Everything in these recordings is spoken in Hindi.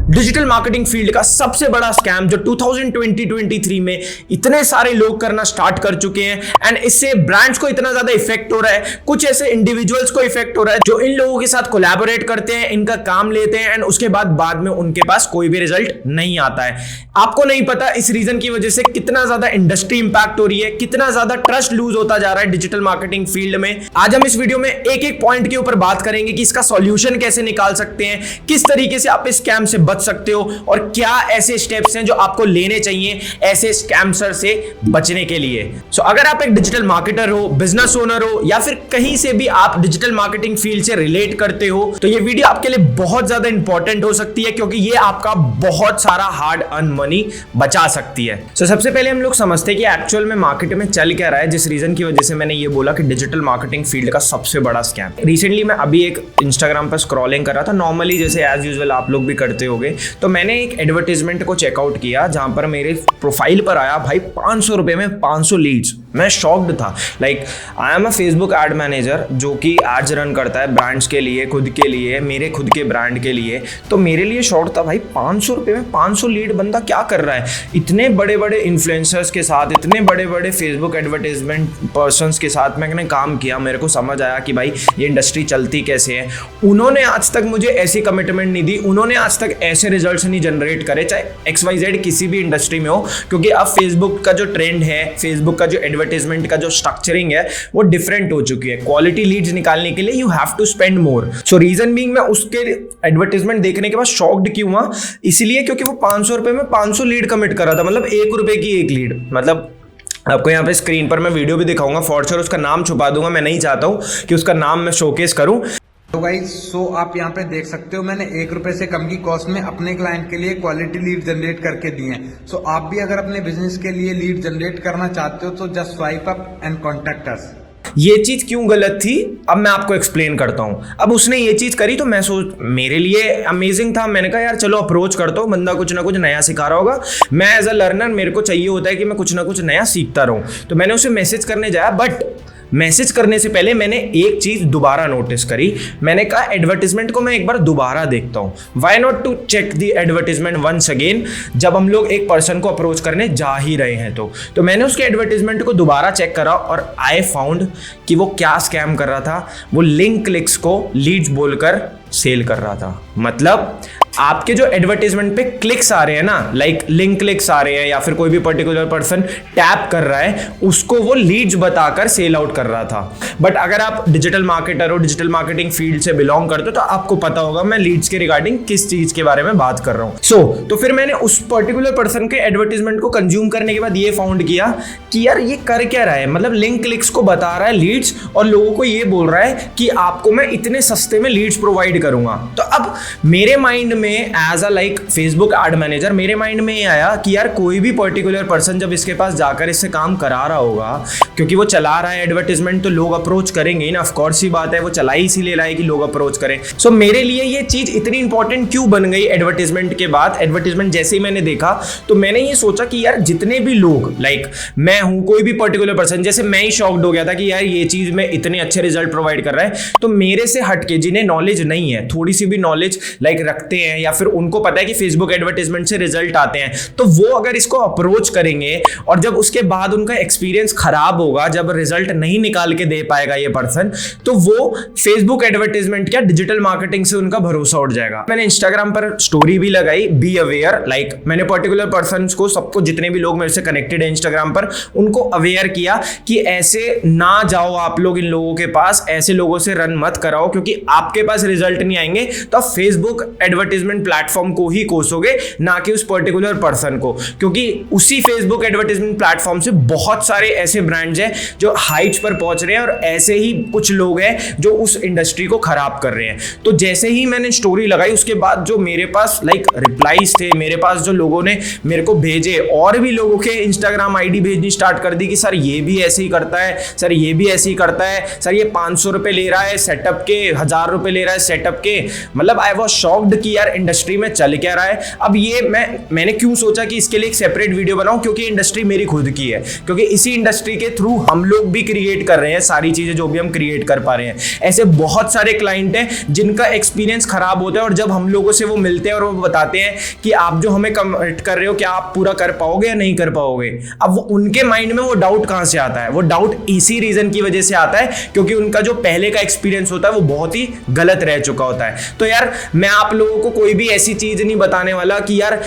डिजिटल मार्केटिंग फील्ड का सबसे बड़ा स्कैम जो 2020-23 में इतने सारे लोग करना स्टार्ट कर चुके हैं एंड इससे ब्रांड्स को इतना ज्यादा इफेक्ट हो रहा है, कुछ ऐसे इंडिविजुअल्स को इफेक्ट हो रहा है जो इन लोगों के साथ कोलैबोरेट करते हैं, इनका काम लेते हैं एंड उसके बाद में उनके पास कोई भी रिजल्ट नहीं आता है। आपको नहीं पता इस रीजन की वजह से कितना ज्यादा इंडस्ट्री इंपैक्ट हो रही है, कितना ज्यादा ट्रस्ट लूज होता जा रहा है डिजिटल मार्केटिंग फील्ड में। आज हम इस वीडियो में एक एक पॉइंट के ऊपर बात करेंगे कि इसका सॉल्यूशन कैसे निकाल सकते हैं, किस तरीके से आप इस स्कैम से बच सकते हो और क्या ऐसे स्टेप्स हैं जो आपको लेने चाहिए ऐसे स्कैमसर से बचने के लिए। सो अगर आप एक डिजिटल मार्केटर हो, बिजनेस ओनर हो या फिर कहीं से भी आप डिजिटल मार्केटिंग फील्ड से रिलेट करते हो तो ये वीडियो आपके लिए बहुत ज्यादा इंपॉर्टेंट हो सकती है क्योंकि ये आपका बहुत सारा हार्ड अर्न मनी बचा सकती है। सो सबसे पहले हम लोग समझते हैं कि एक्चुअल में मार्केट में चल क्या रहा है, जिस रीजन की वजह से मैंने ये बोला कि डिजिटल मार्केटिंग फील्ड का सबसे बड़ा स्कैम। रिसेंटली मैं अभी एक इंस्टाग्राम पर स्क्रॉलिंग कर रहा था, नॉर्मली जैसे एज यूजुअल आप लोग भी करते होगे, तो मैंने एक एडवर्टाइजमेंट को चेकआउट किया जहां पर मेरे प्रोफाइल पर आया भाई 500 रुपए में 500 लीड्स। मैं शॉक्ड था। Like I am a Facebook ad manager जो कि एड्स रन करता है ब्रांड्स के लिए, खुद के लिए, मेरे खुद के ब्रांड के लिए। तो मेरे लिए शॉक था भाई 500 रुपए में 500 लीड बंदा क्या कर रहा है। इतने बड़े बड़े इन्फ्लुएंसर्स के साथ, इतने बड़े बड़े फेसबुक एडवर्टाइजमेंट पर्सन्स के साथ मैंने काम किया, मेरे को समझ आया कि भाई ये इंडस्ट्री चलती कैसे है। उन्होंने आज तक मुझे ऐसी कमिटमेंट नहीं दी, उन्होंने आज तक ऐसे रिजल्ट्स नहीं जनरेट करे, चाहे XYZ किसी भी इंडस्ट्री में हो, क्योंकि अब फेसबुक का जो ट्रेंड है, फेसबुक का जो एडवर्टाइजमेंट का जो स्ट्रक्चरिंग है वो डिफरेंट हो चुकी है। क्वालिटी लीड्स निकालने के लिए you have to spend more. So reason being मैं उसके एडवर्टाइजमेंट देखने के बाद शॉक्ड क्यों हुआ, इसलिए क्योंकि वो 500 रुपए में 500 लीड कमिट कर रहा था, मतलब 1 रुपए की 1 लीड। मतलब आपको यहाँ पे स्क्रीन पर मैं वीडियो भी दिखाऊंगा, फॉर श्योर उसका नाम छुपा दूंगा, मैं नहीं चाहता हूँ कि उसका नाम मैं शोकेस करूँ। तो गाइस आप यहाँ पे देख सकते हो मैंने 1 रुपए से कम की कॉस्ट में अपने क्लाइंट के लिए क्वालिटी लीड जनरेट करके दिए हैं। आप भी अगर अपने बिजनेस के लिए लीड जनरेट करना चाहते हो तो just swipe up and contact us. ये चीज क्यों गलत थी अब मैं आपको एक्सप्लेन करता हूं। अब उसने ये चीज करी तो मैं मेरे लिए अमेजिंग था, मैंने कहा यार चलो अप्रोच करता हूं, बंदा कुछ ना कुछ नया सिखा रहा होगा। मैं एज अ लर्नर मेरे को चाहिए होता है कि मैं कुछ ना कुछ नया सीखता रहूं, तो मैंने उसे मैसेज करने जाया। बट मैसेज करने से पहले मैंने एक चीज दोबारा नोटिस करी, मैंने कहा एडवर्टाइजमेंट को मैं एक बार दोबारा देखता हूं, why not to check the advertisement once again, जब हम लोग एक पर्सन को अप्रोच करने जा ही रहे हैं। तो मैंने उसके एडवर्टाइजमेंट को दोबारा चेक करा और आई फाउंड कि वो क्या स्कैम कर रहा था। वो लिंक क्लिक्स को लीड्स बोलकर सेल कर रहा था। मतलब आपके जो एडवर्टाइजमेंट पे क्लिक्स आ रहे हैं ना, लाइक लिंक क्लिक्स आ रहे हैं या फिर कोई भी पर्टिकुलर पर्सन टैप कर रहा है, उसको वो लीड्स बताकर सेल आउट कर रहा था। बट अगर आप डिजिटल मार्केटर हो, डिजिटल मार्केटिंग फील्ड से बिलोंग करते हो तो आपको पता होगा मैं लीड्स के रिगार्डिंग किस चीज के बारे में बात कर रहा हूँ। तो फिर मैंने उस पर्टिकुलर पर्सन के एडवर्टाइजमेंट को कंज्यूम करने के बाद ये फाउंड किया कि यार ये कर क्या रहा है। मतलब लिंक क्लिक्स को बता रहा है लीड्स और लोगों को ये बोल रहा है कि आपको मैं इतने सस्ते में लीड्स प्रोवाइड करूंगा। तो अब मेरे माइंड में as a like Facebook ad manager मेरे माइंड में ये आया कि यार कोई भी पर्टिकुलर पर्सन जब इसके पास जाकर इससे काम करा रहा होगा, क्योंकि वो चला रहा है एडवर्टाइजमेंट, तो लोग अप्रोच करेंगे ही ना, ऑफ कोर्स ही बात है, वो चला ही इसीलिए रहा है कि लोग अप्रोच करें। सो मेरे लिए ये चीज इतनी इंपॉर्टेंट क्यों बन गई एडवर्टाइजमेंट के बाद। एडवर्टाइजमेंट जैसे ही मैंने देखा तो मैंने ये सोचा कि यार जितने भी लोग, लाइक मैं हूं, कोई भी पर्टिकुलर पर्सन, जैसे मैं ही शॉक्ड हो गया था कि यार ये चीज में इतने अच्छे रिजल्ट प्रोवाइड कर रहा है, तो मेरे से हटके जिन्हें नॉलेज नहीं है, थोड़ी सी भी नॉलेज लाइक रखते हैं या फिर उनको पता है कि फेसबुक एडवर्टाइजमेंट से रिजल्ट आते हैं, तो वो अगर इसको अप्रोच करेंगे और जब उसके बाद उनका एक्सपीरियंस खराब होगा, जब रिजल्ट नहीं निकाल के दे पाएगा ये पर्सन, तो वो फेसबुक एडवर्टाइजमेंट क्या डिजिटल मार्केटिंग से उनका भरोसा उठ जाएगा। मैंने इंस्टाग्राम पर स्टोरी भी लगाई, बी अवेयर, लाइक मैंने पर्टिकुलर पर्सन को, सबको, जितने भी लोग मेरे से कनेक्टेड है इंस्टाग्राम पर, उनको अवेयर किया कि ऐसे ना जाओ आप लोग इन लोगों के पास, ऐसे लोगों से रन मत कराओ क्योंकि आपके पास रिजल्ट नहीं आएंगे तो आप फेसबुक एडवर्टाइजमेंट प्लेटफॉर्म को ही कोसोगे, ना कि उस पर्टिकुलर पर्सन को, क्योंकि उसी फेसबुक एडवर्टाइजमेंट प्लेटफॉर्म से बहुत सारे ऐसे ब्रांड्स हैं जो हाइट्स पर पहुंच रहे हैं और ऐसे ही कुछ लोग हैं जो उस इंडस्ट्री को खराब कर रहे हैं। तो जैसे ही मैंने स्टोरी लगाई उसके बाद जो मेरे पास लाइक रिप्लाईज थे, मेरे पास जो लोगों ने मेरे को भेजे, और भी लोगों के इंस्टाग्राम आईडी भेजनी स्टार्ट कर दी कि सर ये भी ऐसे ही करता है, सर ये भी ऐसे ही करता है, सर ये 500 रुपए ले रहा है सेटअप के, 1000 रुपए ले रहा है सेटअप के। मतलब आई वॉज शॉक्ड कि यार इंडस्ट्री में चल क्या रहा है। अब ये मैंने क्यों सोचा कि इसके लिए एक सेपरेट वीडियो बनाऊं, क्योंकि इंडस्ट्री मेरी खुद की है, क्योंकि इसी इंडस्ट्री के थ्रू हम लोग भी क्रिएट कर रहे हैं सारी चीजें जो भी हम क्रिएट कर पा रहे हैं। ऐसे बहुत सारे क्लाइंट हैं जिनका एक्सपीरियंस खराब होता है और जब हम लोगों से वो मिलते हैं और वो बताते हैं कि आप जो हमें कमिट कर रहे हो क्या आप पूरा कर पाओगे या नहीं कर पाओगे, अब वो उनके माइंड में वो डाउट कहां से आता है? वो डाउट इसी रीजन की वजह से आता है क्योंकि उनका जो पहले का एक्सपीरियंस होता है वो बहुत ही गलत रह चुका होता है। तो यार मैं आप लोगों को कोई भी ऐसी चीज नहीं बताने वाला कि यार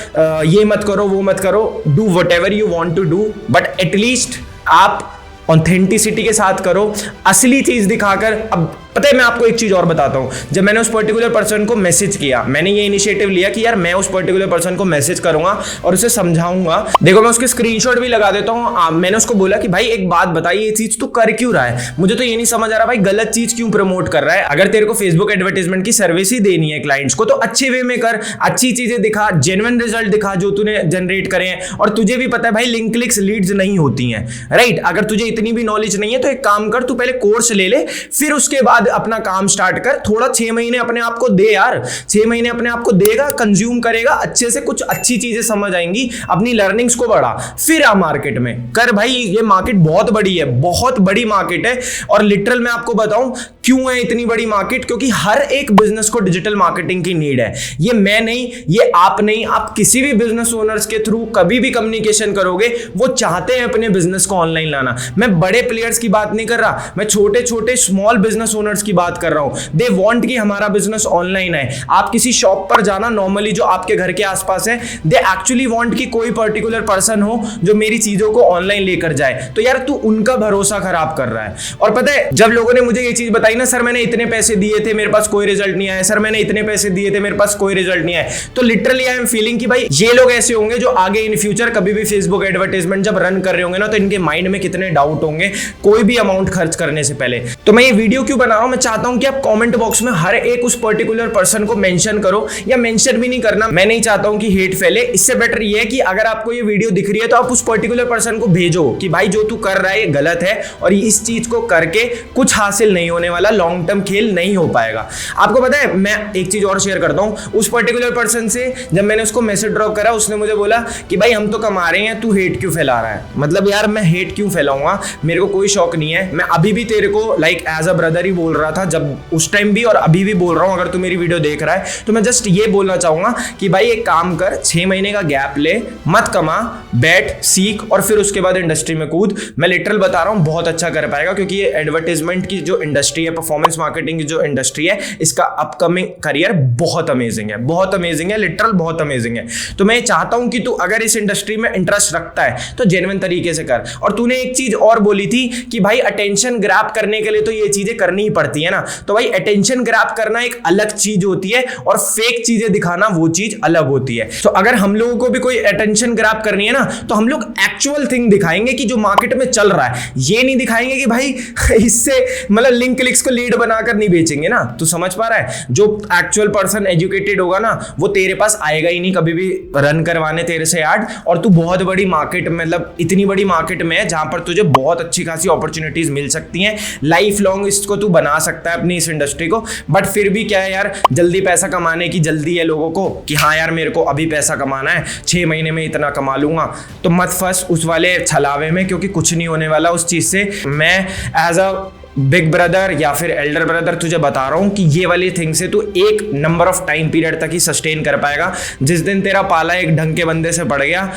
ये मत करो वो मत करो, do whatever you want to do, but at least आप ऑथेंटिसिटी के साथ करो, असली चीज दिखाकर। अब पता है मैं आपको एक चीज और बताता हूं, जब मैंने उस पर्टिकुलर पर्सन को मैसेज किया, मैंने ये इनिशिएटिव लिया कि यार मैं उस पर्टिकुलर पर्सन को मैसेज करूंगा और उसे समझाऊंगा। देखो मैं उसके स्क्रीनशॉट भी लगा देता हूं। मैंने उसको बोला कि भाई एक बात बताइए, ये चीज तू कर क्यों रहा है? मुझे तो ये नहीं समझ आ रहा भाई, गलत चीज क्यों प्रमोट कर रहा है? अगर तेरे को फेसबुक एडवर्टाइजमेंट की सर्विस ही देनी है क्लाइंट्स को तो अच्छे वे में कर, अच्छी चीजें दिखा, जेन्युइन रिजल्ट दिखा जो तूने जनरेट करे हैं। और तुझे भी पता है भाई लिंक क्लिक्स लीड्स नहीं होती हैं, राइट? अगर तुझे इतनी भी नॉलेज नहीं है तो एक काम कर, तू पहले कोर्स ले ले, फिर उसके बाद अपना काम स्टार्ट कर। थोड़ा 6 महीने अपने आप को दे यार, 6 महीने अपने आप को देगा, कंज्यूम करेगा, अच्छे से कुछ अच्छी चीजें समझ आएंगी, अपनी लर्निंग्स को बढ़ा, फिर आ मार्केट में कर। भाई ये मार्केट बहुत बड़ी है, बहुत बड़ी मार्केट है। और लिटरल मैं आपको बताऊं क्यों है इतनी बड़ी मार्केट, क्योंकि हर एक बिजनेस को डिजिटल मार्केटिंग की नीड है। ये मैं नहीं, ये आप नहीं, आप किसी भी बिजनेस ओनर्स के थ्रू कभी भी कम्युनिकेशन करोगे वो चाहते हैं अपने बिजनेस को ऑनलाइन लाना। मैं बड़े प्लेयर्स की बात नहीं कर रहा, मैं छोटे छोटे स्मॉल बिजनेस ओनर्स की बात कर रहा हूं। दे वांट कि हमारा बिजनेस ऑनलाइन है। आप किसी शॉप पर जाना नॉर्मली जो आपके घर के आसपास है, दे एक्चुअली वांट कि कोई पर्टिकुलर पर्सन हो जो मेरी चीजों को ऑनलाइन लेकर जाए। तो यार तू उनका भरोसा खराब कर रहा है। और पता है जब लोगों ने मुझे ये चीज बताई ना, सर मैंने इतने पैसे दिए थे मेरे पास कोई रिजल्ट नहीं आया, सर मैंने इतने पैसे दिए थे मेरे पास कोई रिजल्ट नहीं आया, तो लिटरली आई एम फीलिंग कि भाई ये लोग ऐसे होंगे जो आगे इन फ्यूचर कभी भी फेसबुक एडवर्टाइजमेंट जब रन कर रहे होंगे ना तो इनके माइंड में कितने डाउट होंगे कोई भी अमाउंट खर्च करने से पहले। तो मैं ये वीडियो क्यों बना रहा हूं, मैं चाहता हूं कि आप कमेंट बॉक्स में हर एक उस पर्टिकुलर पर्सन को मेंशन करो, या मेंशन भी नहीं करना, मैं नहीं चाहता हूं कि हेट फैले। इससे बेटर ये है कि अगर आपको ये वीडियो दिख रही है तो आप उस पर्टिकुलर पर्सन को भेजो कि भाई जो तू कर रहा है ये गलत है और इस चीज को करके कुछ हासिल नहीं होने वाला, लॉन्ग टर्म खेल नहीं हो पाएगा। आपको पता है मैं एक चीज और शेयर करता हूं, उस पर्टिकुलर पर्सन से जब मैंने उसको मैसेज ड्रॉप करा उसने मुझे बोला कि भाई हम तो कमा रहे हैं, तू हेट क्यों फैला रहा है? मतलब यार मैं हेट क्यों फैलाऊंगा, मेरे को कोई शौक नहीं है। मैं अभी भी तेरे को लाइक एज अ ब्रदर ही बोल रहा था, जब उस टाइम भी और अभी भी बोल रहा हूं। अगर तू मेरी वीडियो देख रहा है तो मैं जस्ट ये बोलना चाहूंगा कि भाई एक काम कर, 6 महीने का गैप ले, मत कमा, बैठ, सीख और फिर उसके बाद इंडस्ट्री में कूद। मैं लिटरल बता रहा हूं बहुत अच्छा कर पाएगा, क्योंकि ये एडवर्टाइजमेंट की जो इंडस्ट्री है, परफॉर्मेंस मार्केटिंग की जो इंडस्ट्री है, इसका अपकमिंग करियर बहुत अमेजिंग है, बहुत अमेजिंग है, लिटरल बहुत अमेजिंग है। तो मैं चाहता हूं कि तू अगर इस इंडस्ट्री में इंटरेस्ट रखता है तो जेन्युइन तरीके से कर। और तूने एक चीज और बोली थी कि भाई अटेंशन ग्रैब करने के लिए तो ये चीजें करनी ही पड़ती है ना, तो भाई अटेंशन ग्रैब करना एक अलग चीज होती है और फेक चीजें दिखाना वो चीज अलग होती है। तो अगर हम लोगों को भी कोई अटेंशन ग्रैब करनी है ना तो हम लोग एक्चुअल थिंग दिखाएंगे कि जो मार्केट में चल रहा है, ये नहीं दिखाएंगे कि भाई इससे मतलब लिंक क्लिक्स को लीड बनाकर नहीं बेचेंगे ना। तू समझ पा रहा है? जो एक्चुअल पर्सन एजुकेटेड होगा ना वो तेरे पास आएगा ही नहीं कभी भी रन करवाने तेरे से ऐड। और तू बहुत बड़ी मार्केट, मतलब इतनी बड़ी मार्केट में है जहां पर तुझे बहुत अच्छी खासी अपॉर्चुनिटीज मिल सकती हैं, लाइफ लॉन्ग इसको तू बना सकता है अपनी इस इंडस्ट्री को। बट फिर भी क्या है यार, जल्दी पैसा कमाने की जल्दी है लोगों को कि हाँ यार मेरे को अभी पैसा कमाना है, 6 महीने में इतना कमा लूंगा। तो मत फंस उस वाले छलावे में, क्योंकि कुछ नहीं होने वाला उस चीज से। मैं एज अ बिग ब्रदर या फिर एल्डर ब्रदर तुझे बता रहा हूं कि ये वाली थिंग से तू एक नंबर ऑफ टाइम पीरियड तक ही सस्टेन कर पाएगा। जिस दिन तेरा पाला एक ढंग के बंदे से पड़ गया,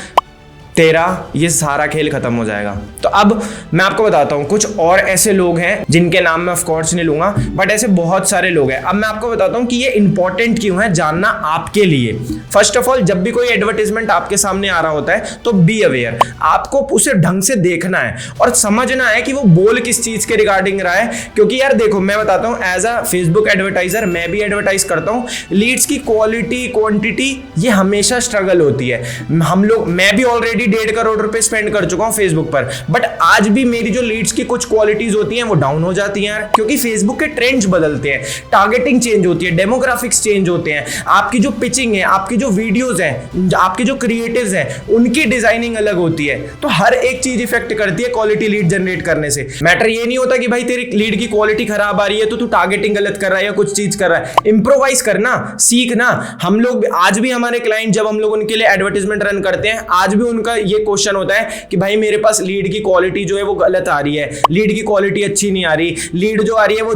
तेरा ये सारा खेल खत्म हो जाएगा। तो अब मैं आपको बताता हूँ कुछ और ऐसे लोग हैं जिनके नाम मैं ऑफ कोर्स नहीं लूंगा, बट ऐसे बहुत सारे लोग हैं। अब मैं आपको बताता हूँ कि ये इंपॉर्टेंट क्यों है जानना आपके लिए। फर्स्ट ऑफ ऑल, जब भी कोई एडवर्टाइजमेंट आपके सामने आ रहा होता है तो बी अवेयर, आपको उसे ढंग से देखना है और समझना है कि वो बोल किस चीज के रिगार्डिंग रहा है। क्योंकि यार देखो मैं बताता हूँ, एज अ फेसबुक एडवर्टाइजर मैं भी एडवर्टाइज करता हूँ, लीड्स की क्वालिटी क्वांटिटी ये हमेशा स्ट्रगल होती है। हम लोग, मैं भी ऑलरेडी ऑलरेडी 1.5 करोड़ रुपए स्पेंड कर चुका हूं फेसबुक पर, बट आज भी मेरी जो लीड्स की कुछ क्वालिटीज होती हैं वो डाउन हो जाती हैं यार, क्योंकि फेसबुक के ट्रेंड्स बदलते हैं, टारगेटिंग चेंज होती है, डेमोग्राफिक्स चेंज होते हैं, आपकी जो पिचिंग है, आपकी जो वीडियोस हैं, आपके जो क्रिएटिव्स हैं, उनकी डिजाइनिंग अलग होती है। तो हर एक चीज इफेक्ट करती है क्वालिटी लीड जनरेट करने से। मैटर ये नहीं होता कि भाई तेरी लीड की क्वालिटी खराब आ रही है तो तू टारगेटिंग गलत कर रहा है या कुछ चीज कर रहा है। इंप्रोवाइज करना, सीखना। हम लोग आज भी, हमारे क्लाइंट जब हम लोग उनके लिए एडवर्टाइजमेंट रन करते हैं, आज भी उनका ये क्वेश्चन होता है कि भाई मेरे पास लीड की क्वालिटी जो है वो गलत आ रही है, लीड की क्वालिटी अच्छी नहीं आ रही, लीड जो आ रही है वो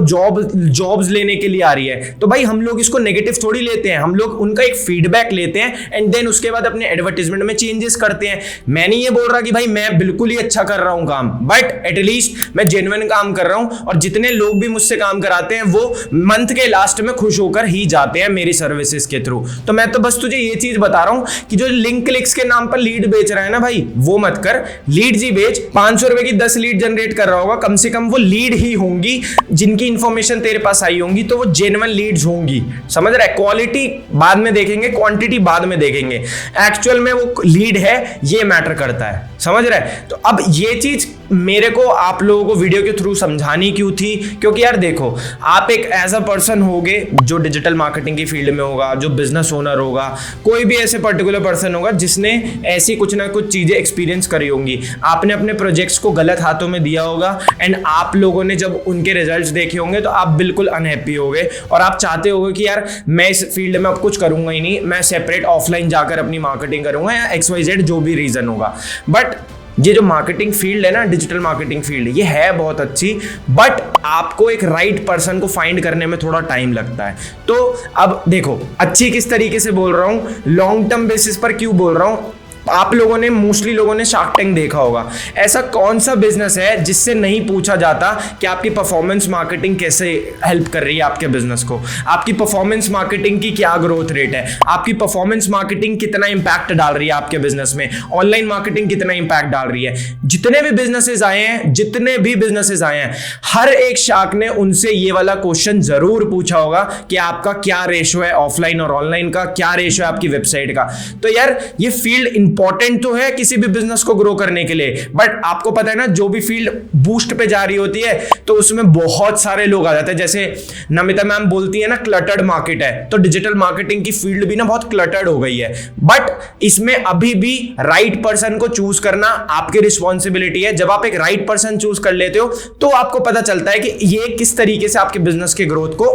जॉब्स लेने के लिए आ रही है। तो भाई हम लोग इसको नेगेटिव थोड़ी लेते हैं, हम लोग उनका एक फीडबैक लेते हैं एंड देन उसके बाद अपने एडवर्टाइजमेंट में चेंजेस करते हैं। मैं नहीं ये बोल रहा कि भाई मैं बिल्कुल ही अच्छा कर रहा हूं काम, बट एटलीस्ट मैं जेन्युइन काम कर रहा हूं, और जितने लोग भी मुझसे काम कराते हैं वो मंथ के लास्ट में खुश होकर ही जाते हैं मेरी सर्विसेज के थ्रू। तो मैं तो बस तुझे ये चीज बता रहा हूं कि जो लिंक क्लिक्स के नाम पर लीड बेच रहा है ना भाई, वो मत कर। लीड ही बेच। 500 रुपए की 10 लीड जनरेट कर रहा होगा, कम से कम वो लीड ही होंगी जिनकी इंफॉर्मेशन तेरे पास आई होंगी, तो वो जेन्युइन लीड्स होंगी। समझ रहा है? क्वालिटी बाद में देखेंगे, क्वांटिटी बाद में देखेंगे, एक्चुअल में वो लीड है ये मैटर करता है। समझ रहा है? तो अब ये चीज मेरे को आप लोगों को वीडियो के थ्रू समझानी क्यों थी, क्योंकि यार देखो, आप एक एज अ पर्सन होगे जो डिजिटल मार्केटिंग की फील्ड में होगा, जो बिजनेस ओनर होगा, कोई भी ऐसे पर्टिकुलर पर्सन होगा जिसने ऐसी कुछ ना कुछ चीजें एक्सपीरियंस करी होंगी। आपने अपने प्रोजेक्ट्स को गलत हाथों में दिया होगा एंड आप लोगों ने जब उनके रिजल्ट्स देखे होंगे तो आप बिल्कुल अनहैप्पी होगे और आप चाहते होगे कि यार मैं इस फील्ड में अब कुछ करूंगा ही नहीं, मैं सेपरेट ऑफलाइन जाकर अपनी मार्केटिंग करूंगा या XYZ जो भी रीजन होगा। बट ये जो मार्केटिंग फील्ड है ना, डिजिटल मार्केटिंग फील्ड, ये है बहुत अच्छी, बट आपको एक राइट पर्सन को फाइंड करने में थोड़ा टाइम लगता है। तो अब देखो, अच्छी किस तरीके से बोल रहा हूँ, लॉन्ग टर्म बेसिस पर क्यों बोल रहा हूँ। आप लोगों ने, मोस्टली लोगों ने शार्क टैंक देखा होगा। ऐसा कौन सा बिजनेस है जिससे नहीं पूछा जाता कि आपकी परफॉर्मेंस मार्केटिंग कैसे हेल्प कर रही है आपके बिजनेस को, आपकी परफॉर्मेंस मार्केटिंग की क्या ग्रोथ रेट है, आपकी परफॉर्मेंस मार्केटिंग कितना इंपैक्ट डाल रही है आपके बिजनेस में, ऑनलाइन मार्केटिंग कितना इंपैक्ट डाल रही है। जितने भी बिजनेसेस आए हैं, हर एक शार्क ने उनसे ये वाला क्वेश्चन जरूर पूछा होगा कि आपका क्या रेशो है ऑफलाइन और ऑनलाइन का, क्या रेशो है आपकी वेबसाइट का। तो यार ये फील्ड इंपॉर्टेंट तो है किसी भी बिजनेस को ग्रो करने के लिए, बट आपको पता है ना, जो भी फील्ड बूस्ट पे जा रही होती है तो उसमें बहुत सारे लोग आ जाते हैं। जैसे नमिता मैम बोलती है ना, क्लटर्ड मार्केट है, तो डिजिटल मार्केटिंग की फील्ड भी ना बहुत क्लटर्ड हो गई है। बट इसमें अभी भी राइट पर्सन को चूज करना आपकी रिस्पॉन्सिबिलिटी है। जब आप एक राइट पर्सन चूज कर लेते हो तो आपको पता चलता है कि ये किस तरीके से आपके बिजनेस के ग्रोथ को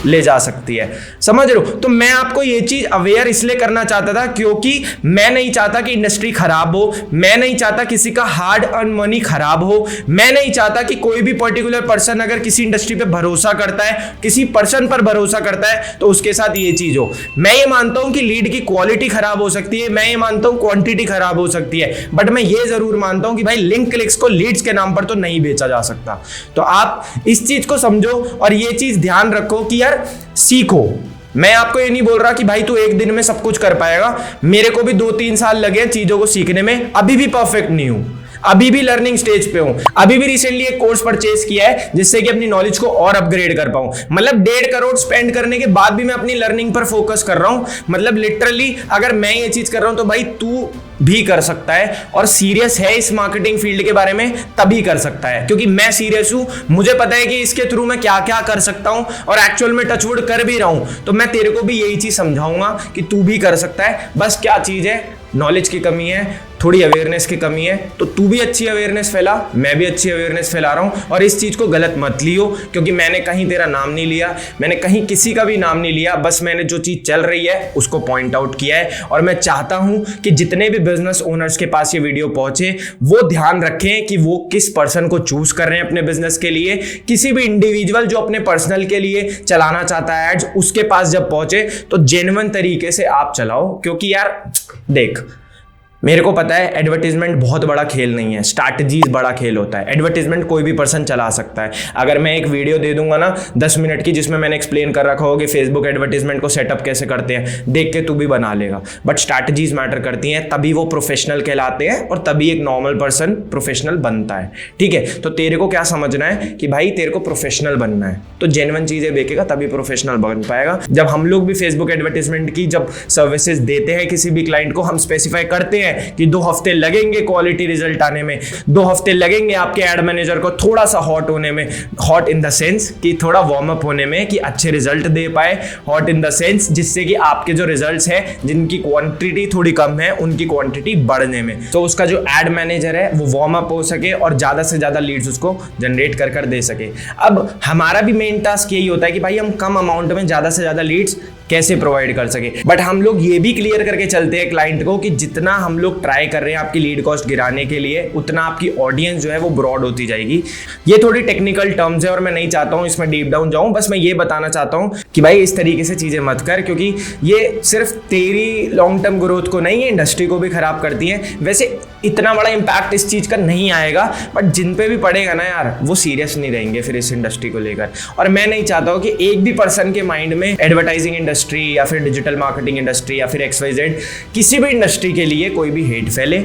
ले जा सकती है। समझ रहे हो? तो मैं आपको ये चीज अवेयर इसलिए करना चाहता था क्योंकि मैं नहीं चाहता कि इंडस्ट्री खराब हो, मैं नहीं चाहता किसी का हार्ड अर्न मनी खराब हो, मैं नहीं चाहता कि कोई भी पर्टिकुलर पर्सन अगर किसी इंडस्ट्री पे भरोसा करता है, किसी पर्सन पर भरोसा करता है, तो उसके साथ ये चीज हो। मैं ये मानता हूं कि लीड की क्वालिटी खराब हो सकती है, मैं ये मानता हूं क्वांटिटी खराब हो सकती है, बट मैं ये जरूर मानता हूं कि भाई लिंक क्लिक्स को लीड्स के नाम पर तो नहीं बेचा जा सकता। तो आप इस चीज को समझो और ये चीज ध्यान रखो कि यार सीखो। मैं आपको ये नहीं बोल रहा कि भाई तू एक दिन में सब कुछ कर पाएगा। मेरे को भी 2-3 साल लगे चीजों को सीखने में, अभी भी परफेक्ट नहीं हूं, अभी भी लर्निंग स्टेज पे हूं। अभी भी रिसेंटली एक कोर्स परचेज किया है जिससे कि अपनी नॉलेज को और अपग्रेड कर पाऊं। मतलब 1.5 करोड़ स्पेंड करने के बाद भी मैं अपनी लर्निंग पर फोकस कर रहा हूं। मतलब लिटरली अगर मैं ये चीज कर रहा हूं तो भाई तू भी कर सकता है, और सीरियस है इस मार्केटिंग फील्ड के बारे में तभी कर सकता है, क्योंकि मैं सीरियस हूं। मुझे पता है कि इसके थ्रू मैं क्या क्या कर सकता हूं और एक्चुअल में टचवुड कर भी रहा हूं। तो मैं तेरे को भी यही चीज समझाऊंगा कि तू भी कर सकता है। बस क्या चीज है, नॉलेज की कमी है, थोड़ी अवेयरनेस की कमी है। तो तू भी अच्छी अवेयरनेस फैला, मैं भी अच्छी अवेयरनेस फैला रहा हूं। और इस चीज को गलत मत लियो, क्योंकि मैंने कहीं तेरा नाम नहीं लिया, मैंने कहीं किसी का भी नाम नहीं लिया। बस मैंने जो चीज चल रही है उसको पॉइंट आउट किया है। और मैं चाहता हूं कि जितने भी बिजनेस ओनर्स के पास ये वीडियो पहुंचे वो ध्यान रखें कि वो किस पर्सन को चूज कर रहे हैं अपने बिजनेस के लिए। किसी भी इंडिविजुअल जो अपने पर्सनल के लिए चलाना चाहता है एड्स, उसके पास जब पहुंचे तो जेन्युइन तरीके से आप चलाओ। क्योंकि यार देख, मेरे को पता है एडवर्टीजमेंट बहुत बड़ा खेल नहीं है, स्ट्रैटेजीज बड़ा खेल होता है। एडवर्टीजमेंट कोई भी पर्सन चला सकता है। अगर मैं एक वीडियो दे दूंगा ना 10 मिनट की जिसमें मैंने एक्सप्लेन कर रखा होगा कि फेसबुक एडवर्टीजमेंट को सेटअप कैसे करते हैं, देख के तू भी बना लेगा। बट स्ट्रैटेजीज मैटर करती हैं, तभी वो प्रोफेशनल कहलाते हैं और तभी एक नॉर्मल पर्सन प्रोफेशनल बनता है। ठीक है? तो तेरे को क्या समझना है कि भाई तेरे को प्रोफेशनल बनना है, तो जेन्युइन चीजें देखेगा तभी प्रोफेशनल बन पाएगा। जब हम लोग भी फेसबुक एडवर्टीजमेंट की जब सर्विसेज देते हैं किसी भी क्लाइंट को, हम स्पेसिफाई करते हैं हैं कि 2 हफ्ते लगेंगे क्वालिटी रिजल्ट आने में, 2 हफ्ते लगेंगे आपके एड मैनेजर को थोड़ा सा हॉट होने में, हॉट इन द सेंस कि थोड़ा वार्म अप होने में, कि अच्छे रिजल्ट दे पाए, हॉट इन द सेंस जिससे कि आपके जो रिजल्ट्स है जिनकी क्वांटिटी थोड़ी कम है उनकी क्वांटिटी बढ़ने में, तो उसका जो एड मैनेजर है वो वार्म अप हो सके और ज्यादा से ज्यादा लीड्स उसको जनरेट कर दे सके। अब हमारा भी मेन टास्क यही होता है कि भाई हम कम अमाउंट में ज्यादा से ज्यादा लीड्स कैसे प्रोवाइड कर सके, बट हम लोग ये भी क्लियर करके चलते हैं क्लाइंट को कि जितना हम लोग ट्राई कर रहे हैं आपकी लीड कॉस्ट गिराने के लिए, उतना आपकी ऑडियंस जो है वो ब्रॉड होती जाएगी। ये थोड़ी टेक्निकल टर्म्स है और मैं नहीं चाहता हूं इसमें डीप डाउन जाऊं, बस मैं ये बताना चाहता हूं कि भाई इस तरीके से चीजें मत कर, क्योंकि ये सिर्फ तेरी लॉन्ग टर्म ग्रोथ को नहीं, इंडस्ट्री को भी खराब करती है। वैसे इतना बड़ा इंपैक्ट इस चीज का नहीं आएगा, बट जिन पे भी पड़ेगा ना यार वो सीरियस नहीं रहेंगे फिर इस इंडस्ट्री को लेकर। और मैं नहीं चाहता हूं कि एक भी पर्सन के माइंड में एडवर्टाइजिंग इंडस्ट्री या फिर डिजिटल मार्केटिंग इंडस्ट्री या फिर XYZ किसी भी इंडस्ट्री के लिए कोई भी हेट फैले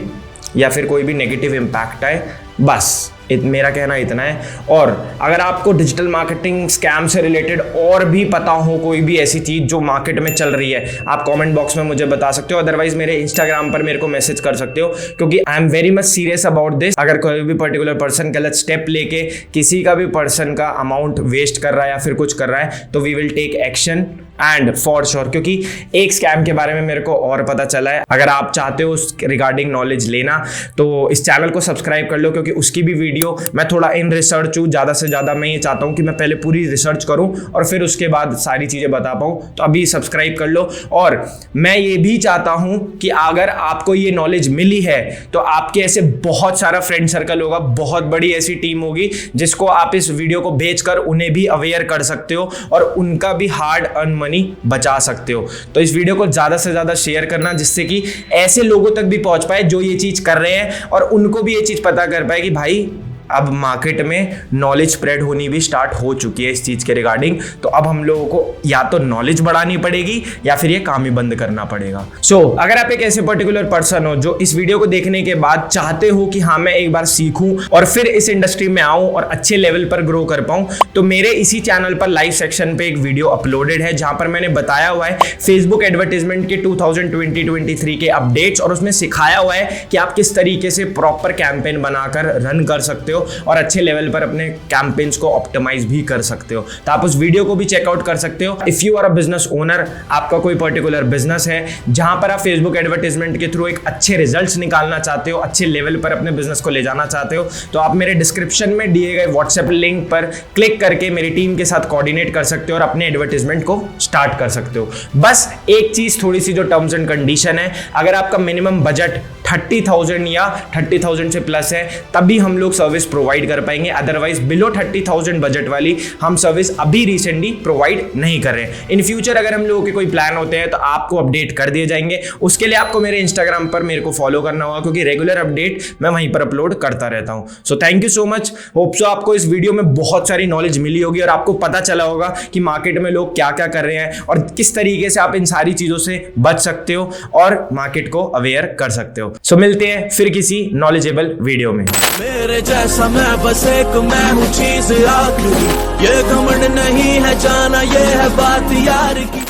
या फिर कोई भी नेगेटिव इंपैक्ट आए, बस मेरा कहना इतना है। और अगर आपको डिजिटल मार्केटिंग स्कैम से रिलेटेड और भी पता हो कोई भी ऐसी चीज़ जो मार्केट में चल रही है, आप कमेंट बॉक्स में मुझे बता सकते हो, अदरवाइज मेरे इंस्टाग्राम पर मेरे को मैसेज कर सकते हो, क्योंकि I am very much serious about this. अगर कोई भी पर्टिकुलर पर्सन गलत स्टेप लेके किसी का भी पर्सन का अमाउंट वेस्ट कर रहा है या फिर कुछ कर रहा है, तो we will take action and for sure. क्योंकि एक स्कैम के बारे में मेरे को और पता चला है, अगर आप चाहते हो उस रिगार्डिंग नॉलेज लेना तो इस चैनल को सब्सक्राइब कर लो, क्योंकि उसकी भी वीडियो मैं थोड़ा इन रिसर्च हूँ, ज़्यादा से ज़्यादा मैं ये चाहता हूँ कि मैं पहले पूरी रिसर्च करूँ और फिर उसके बाद सारी चीज़ें बता पाऊँ, तो अभी सब्सक्राइब कर लो। और मैं ये भी चाहता हूँ कि अगर आपको ये नॉलेज मिली है तो आपके ऐसे बहुत सारा फ्रेंड सर्कल होगा, बहुत बड़ी ऐसी टीम होगी जिसको आप इस वीडियो को भेजकर उन्हें भी अवेयर कर सकते हो और उनका भी हार्ड अर्न मनी बचा सकते हो। तो इस वीडियो को ज्यादा से ज्यादा शेयर करना, जिससे कि ऐसे लोगों तक भी पहुंच पाए जो ये चीज कर रहे हैं और उनको भी ये चीज पता कर पाए कि भाई अब मार्केट में नॉलेज स्प्रेड होनी भी स्टार्ट हो चुकी है इस चीज के रिगार्डिंग। तो अब हम लोगों को या तो नॉलेज बढ़ानी पड़ेगी या फिर ये काम ही बंद करना पड़ेगा। सो अगर आप एक ऐसे पर्टिकुलर पर्सन हो जो इस वीडियो को देखने के बाद चाहते हो कि हाँ मैं एक बार सीखूं और फिर इस इंडस्ट्री में आऊं और अच्छे लेवल पर ग्रो कर पाऊं, तो मेरे इसी चैनल पर लाइव सेक्शन पे एक वीडियो अपलोडेड है जहां पर मैंने बताया हुआ है फेसबुक एडवर्टाइजमेंट के 2020-23 के अपडेट्स, और उसमें सिखाया हुआ है कि आप किस तरीके से प्रॉपर कैंपेन बनाकर रन कर सकते हो और अच्छे लेवल पर अपने कैंपेन्स को ऑप्टिमाइज भी कर सकते हो। तो आप उस वीडियो को भी चेकआउट कर सकते हो। If you are a business owner, आपका कोई पर्टिकुलर बिजनेस है जहां पर आप फेसबुक एडवर्टाइजमेंट के थ्रू एक अच्छे रिजल्ट्स निकालना चाहते हो, अच्छे लेवल पर अपने बिजनेस को ले जाना चाहते हो, तो आप मेरे डिस्क्रिप्शन में दिए गए व्हाट्सएप लिंक पर क्लिक करके मेरी टीम के साथ कोऑर्डिनेट कर सकते हो और अपने एडवर्टाइजमेंट को स्टार्ट कर सकते हो। बस एक चीज, थोड़ी सी जो टर्म्स एंड कंडीशन है, अगर आपका मिनिमम बजट 30,000 या 30,000 से प्लस है तभी हम लोग सर्विस प्रोवाइड कर पाएंगे, अदरवाइज बिलो 30,000 बजट वाली हम सर्विस अभी रिसेंटली प्रोवाइड नहीं कर रहे हैं। इन फ्यूचर अगर हम लोगों के कोई प्लान होते हैं तो आपको अपडेट कर दिए जाएंगे। उसके लिए आपको मेरे इंस्टाग्राम पर मेरे को फॉलो करना होगा, क्योंकि रेगुलर अपडेट मैं वहीं पर अपलोड करता रहता हूं। So thank you so much. Hope so आपको इस वीडियो में बहुत सारी नॉलेज मिली होगी और आपको पता चला होगा कि मार्केट में लोग क्या क्या कर रहे हैं और किस तरीके से आप इन सारी चीजों से बच सकते हो और मार्केट को अवेयर कर सकते हो। सो मिलते हैं फिर किसी नॉलेजेबल वीडियो में। मेरे जैसा मैं बस एक मैं हूँ चीज आखिरी, ये घमंड नहीं है जाना, ये है बात यार की।